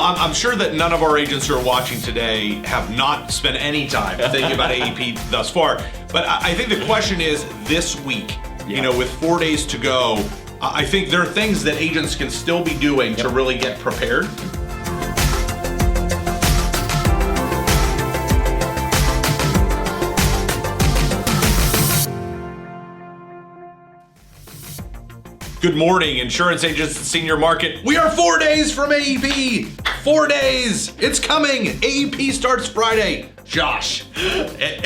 I'm sure that none of our agents who are watching today have not spent any time thinking about AEP thus far. But I think the question is this week, with 4 days to go, I think there are things that agents can still be doing to really get prepared. Good morning, insurance agents and senior market. We are 4 days from AEP. 4 days. It's coming. AEP starts Friday. Josh,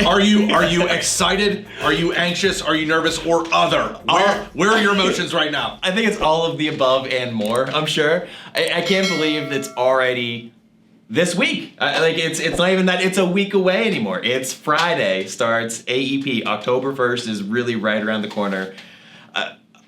are you excited? Are you anxious? Are you nervous? Or other? Where are your emotions right now? I think it's all of the above and more, I'm sure. I can't believe it's already this week. It's not even that it's a week away anymore. It's Friday, starts AEP. October 1st is really right around the corner.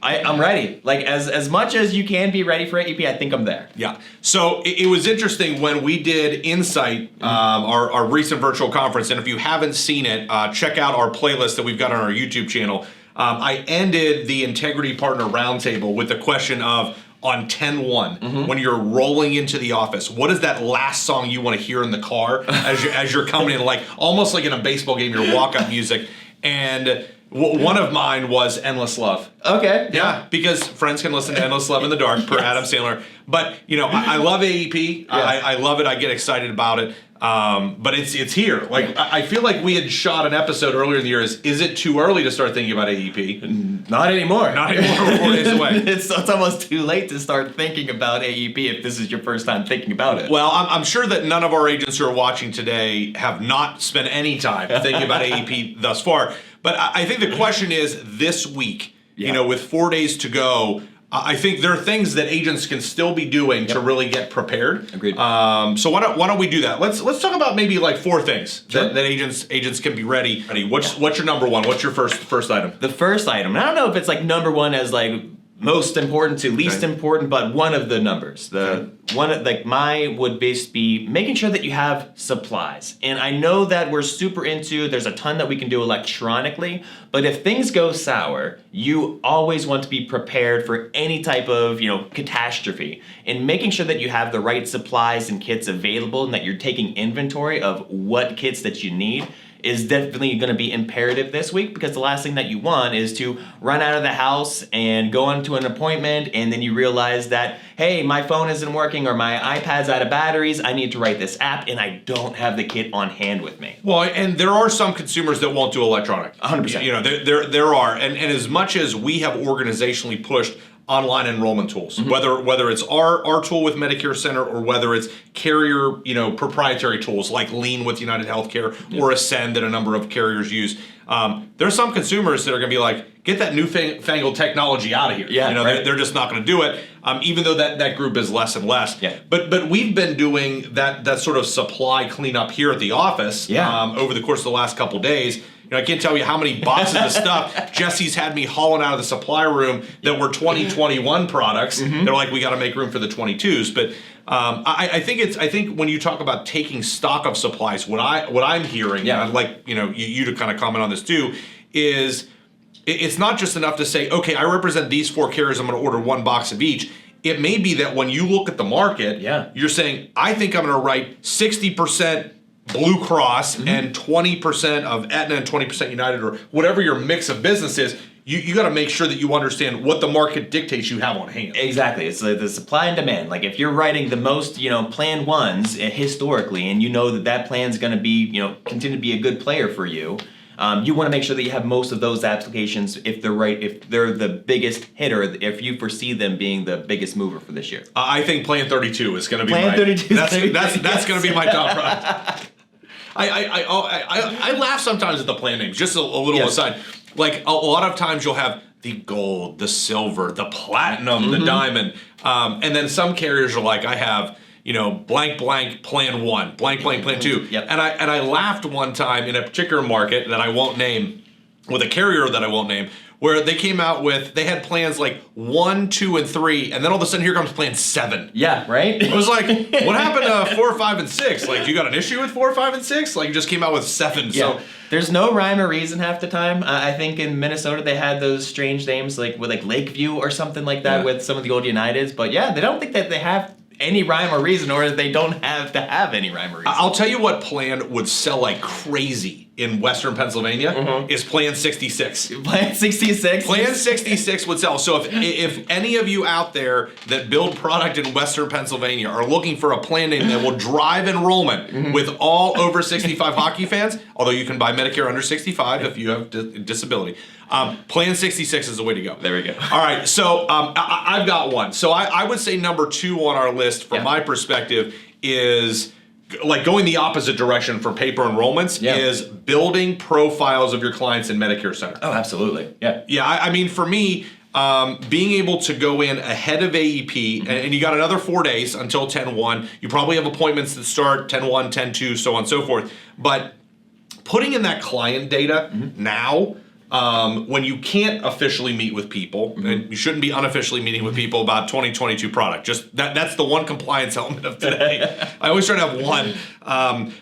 I'm ready. As much as you can be ready for AEP, I think I'm there. Yeah. So it was interesting when we did Insight, our recent virtual conference, and if you haven't seen it, check out our playlist that we've got on our YouTube channel. I ended the Integrity Partner Roundtable with the question of, on 10-1, when you're rolling into the office, what is that last song you want to hear in the car as you're coming in, almost like in a baseball game, your walk-up music? And one of mine was Endless Love. Okay. Yeah, because friends can listen to Endless Love in the Dark per Adam Sandler. But, I love AEP. Yes. I love it. I get excited about it. But it's here. I feel like we had shot an episode earlier in the year. Is it too early to start thinking about AEP? Not anymore. Not anymore. We're 4 days away. It's almost too late to start thinking about AEP if this is your first time thinking about it. Well, I'm sure that none of our agents who are watching today have not spent any time thinking about AEP thus far. But I think the question is this week, with 4 days to go, I think there are things that agents can still be doing to really get prepared. Agreed. So why don't we do that? Let's talk about maybe 4 things that agents can be ready. What's your number one? What's your first item? The first item. I don't know if it's number one as most important to least important, but one of the numbers. Mine would be making sure that you have supplies. And I know that we're super into, there's a ton that we can do electronically, but if things go sour, you always want to be prepared for any type of, catastrophe. And making sure that you have the right supplies and kits available and that you're taking inventory of what kits that you need is definitely going to be imperative this week, because the last thing that you want is to run out of the house and go into an appointment and then you realize that, hey, my phone isn't working or my iPad's out of batteries, I need to write this app and I don't have the kit on hand with me. Well, and there are some consumers that won't do electronic. 100%. There are, and as much as we have organizationally pushed online enrollment tools, whether it's our tool with MedicareCENTER or whether it's carrier, proprietary tools like Lean with United Healthcare or Ascend that a number of carriers use. There's some consumers that are going to be like, get that newfangled technology out of here. They're just not going to do it, even though that group is less and less. Yeah. But we've been doing that sort of supply cleanup here at the office over the course of the last couple of days. I can't tell you how many boxes of stuff Jesse's had me hauling out of the supply room that were 2021 products. They're like, we got to make room for the 22s. But I think when you talk about taking stock of supplies, what I'm hearing, and I'd like you to kind of comment on this too, is it's not just enough to say, okay, I represent these 4 carriers, I'm going to order 1 box of each. It may be that when you look at the market, you're saying, I think I'm going to write 60% Blue Cross and 20% of Aetna and 20% United, or whatever your mix of business is. You got to make sure that you understand what the market dictates you have on hand. Exactly. It's the supply and demand. If you're writing the most, plan ones historically, and you know that plan's going to be, continue to be a good player for you, you want to make sure that you have most of those applications if they're the biggest hitter, if you foresee them being the biggest mover for this year. I think Plan 32 is going to be Plan 32. That's going to be my top product. I laugh sometimes at the plan names. Just a little aside. A lot of times you'll have the gold, the silver, the platinum, the diamond, and then some carriers are like, I have blank blank plan 1, blank blank plan 2, and I laughed one time in a particular market that I won't name, with a carrier that I won't name, where they came out with, they had plans 1, 2, and 3, and then all of a sudden here comes plan 7. Yeah, right? I was like, what happened to 4, 5, and 6? You got an issue with 4, 5, and 6? You just came out with 7. Yeah. So there's no rhyme or reason half the time. I think in Minnesota they had those strange names with Lakeview or something like that with some of the old Uniteds. But yeah, they don't think that they have any rhyme or reason, or they don't have to have any rhyme or reason. I'll tell you what plan would sell like crazy in Western Pennsylvania is Plan 66. Plan 66? Plan 66 would sell. So if any of you out there that build product in Western Pennsylvania are looking for a plan name that will drive enrollment with all over 65 hockey fans, although you can buy Medicare under 65 if you have disability, Plan 66 is the way to go. There we go. All right, so I've got one. So I would say number 2 on our list from my perspective is like going the opposite direction for paper enrollments is building profiles of your clients in MedicareCENTER. Oh, absolutely. Yeah. Yeah, I mean, for me, being able to go in ahead of AEP, and you got another 4 days until 10/1. You probably have appointments that start 10/1, 10/2, so on and so forth. But putting in that client data now, when you can't officially meet with people, and you shouldn't be unofficially meeting with people about 2022 product. Just that's the one compliance element of today. I always try to have one.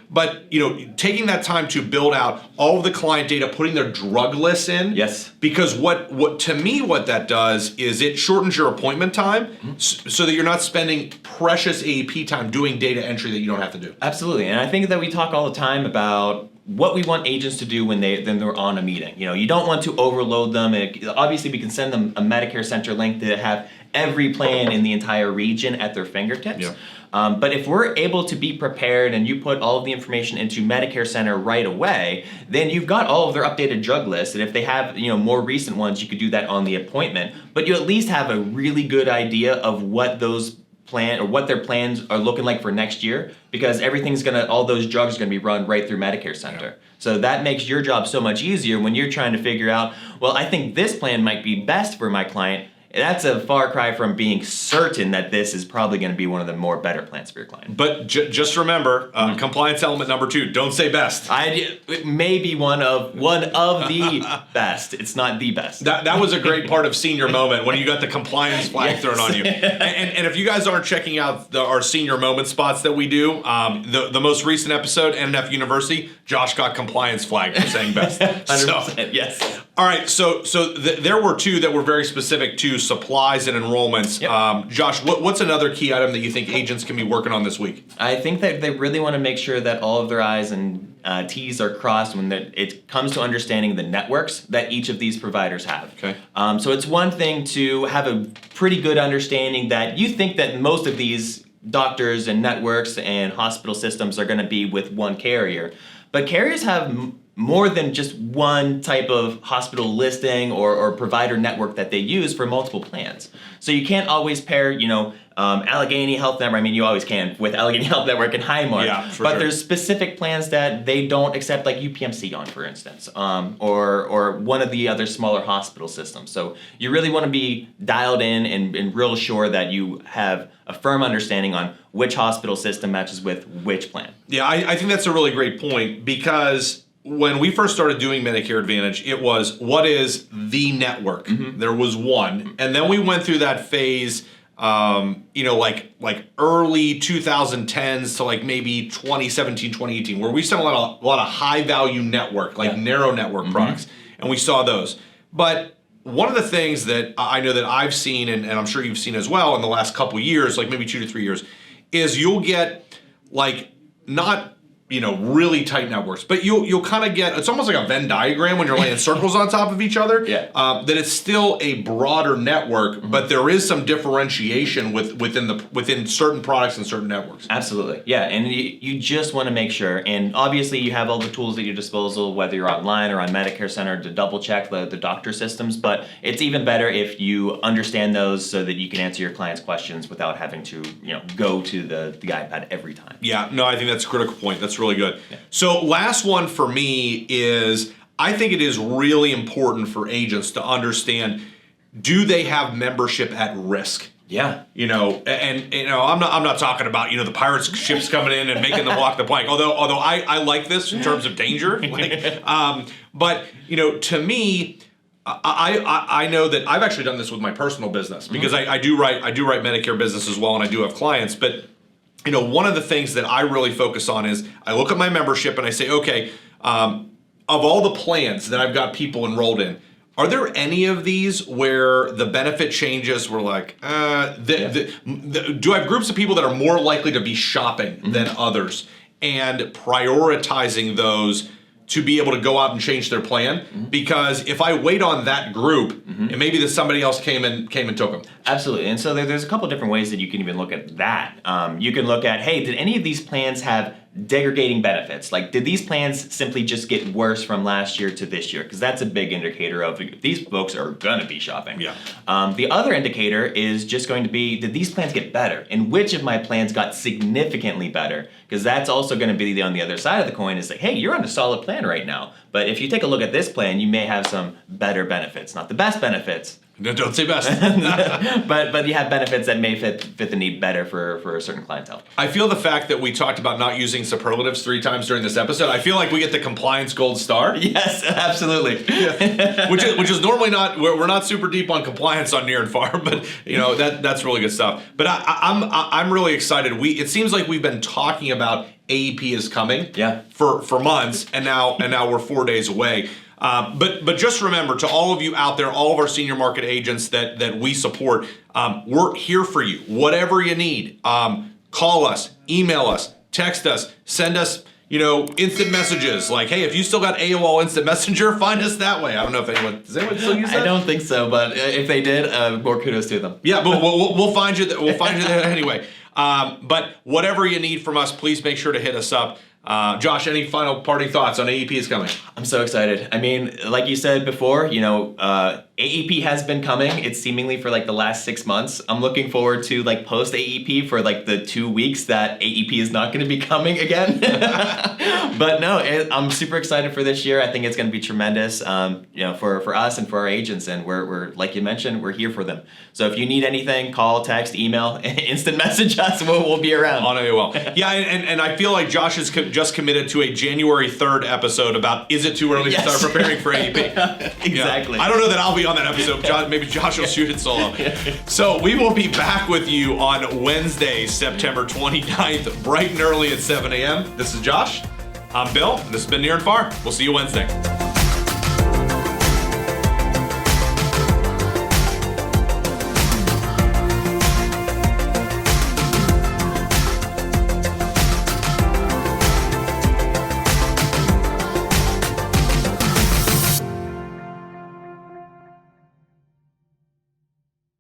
But taking that time to build out all of the client data, putting their drug lists in. Yes. Because what to me what that does is it shortens your appointment time so that you're not spending precious AEP time doing data entry that you don't have to do. Absolutely. And I think that we talk all the time about what we want agents to do when they're on a meeting. You don't want to overload them. Obviously, we can send them a MedicareCENTER link to have every plan in the entire region at their fingertips. Yeah. But if we're able to be prepared and you put all of the information into MedicareCENTER right away, then you've got all of their updated drug lists. And if they have more recent ones, you could do that on the appointment. But you at least have a really good idea of what those what their plans are looking like for next year, because all those drugs are gonna be run right through MedicareCENTER. Yeah. So that makes your job so much easier when you're trying to figure out, well, I think this plan might be best for my client. That's a far cry from being certain that this is probably going to be one of the more better plans for your client. But just remember, compliance element number 2, don't say best. It may be one of the best. It's not the best. That was a great part of Senior Moment when you got the compliance flag thrown on you. And if you guys aren't checking out our Senior Moment spots that we do, the most recent episode, NNF University, Josh got compliance flag for saying best. 100%, yes. All right, so there were 2 that were very specific to supplies and enrollments. Yep. Josh, what's another key item that you think agents can be working on this week? I think that they really want to make sure that all of their I's and T's are crossed when it comes to understanding the networks that each of these providers have. Okay. So it's one thing to have a pretty good understanding that you think that most of these doctors and networks and hospital systems are going to be with one carrier, but carriers have more than just one type of hospital listing or provider network that they use for multiple plans. So you can't always pair, Allegheny Health Network. I mean, you always can with Allegheny Health Network and Highmark. But there's specific plans that they don't accept, like UPMC on, for instance, or one of the other smaller hospital systems. So you really want to be dialed in and real sure that you have a firm understanding on which hospital system matches with which plan. Yeah, I think that's a really great point, because when we first started doing Medicare Advantage, it was, what is the network? There was one. And then we went through that phase, like early 2010s to like maybe 2017, 2018, where we sent a lot of high value network, like narrow network products. And we saw those. But one of the things that I know that I've seen, and I'm sure you've seen as well in the last couple years, like maybe 2 to 3 years, is you'll get like not really tight networks, but you'll kind of get, it's almost like a Venn diagram when you're laying circles on top of each other. Yeah. That it's still a broader network, but there is some differentiation within certain products and certain networks. Absolutely, yeah, and you just want to make sure, and obviously you have all the tools at your disposal, whether you're online or on MedicareCENTER, to double check the doctor systems. But it's even better if you understand those so that you can answer your clients' questions without having to go to the iPad every time. Yeah, no, I think that's a critical point. That's really good. Yeah. So last one for me is, I think it is really important for agents to understand, do they have membership at risk? Yeah. I'm not talking about, the pirates ships coming in and making them walk the plank. Although I like this in terms of danger. But to me, I know that I've actually done this with my personal business, because I do write Medicare business as well, and I do have clients. But one of the things that I really focus on is I look at my membership and I say, okay, of all the plans that I've got people enrolled in, Are there any of these where the benefit changes were like, do I have groups of people that are more likely to be shopping than others, and prioritizing those to be able to go out and change their plan? Because if I wait on that group, and maybe that somebody else came and took them. Absolutely. And so there's a couple different ways that you can even look at that. You can look at, hey, did any of these plans have degrading benefits? Like, did these plans simply just get worse from last year to this year? Because that's a big indicator of if these folks are gonna be shopping. Yeah. The other indicator is just going to be, did these plans get better? And which of my plans got significantly better? Because that's also gonna be on the other side of the coin, is like, hey, you're on a solid plan right now. But if you take a look at this plan, you may have some better benefits. Not the best benefits. No, don't say best. but you have benefits that may fit the need better for a certain clientele. I feel the fact that we talked about not using superlatives 3 times during this episode, I feel like we get the compliance gold star. Yes, absolutely. Yeah. Which is normally not, we're not super deep on compliance on Near and Far, but that's really good stuff. But I'm really excited. It seems like we've been talking about AEP is coming for months, and now we're 4 days away. But just remember, to all of you out there, all of our senior market agents that we support, we're here for you. Whatever you need, call us, email us, text us, send us, instant messages. Like, hey, if you still got AOL Instant Messenger, find us that way. I don't know if does anyone still use that? I don't think so, but if they did, more kudos to them. Yeah, but we'll find you. We'll find you there anyway. But whatever you need from us, please make sure to hit us up. Josh, any final parting thoughts on AEP is coming? I'm so excited. I mean, like you said before, AEP has been coming. It's seemingly for like the last 6 months. I'm looking forward to like post AEP for like the 2 weeks that AEP is not going to be coming again. But no, I'm super excited for this year. I think it's going to be tremendous, for us and for our agents. And we're like you mentioned, we're here for them. So if you need anything, call, text, email, instant message us. We'll be around. On AOL. Yeah, and I feel like Josh is just committed to a January 3rd episode about, is it too early to start preparing for AEP? Exactly. I don't know that I'll be on that episode. Maybe Josh will shoot it solo. So we will be back with you on Wednesday, September 29th, bright and early at 7 a.m. This is Josh. I'm Bill. This has been Near and Far. We'll see you Wednesday.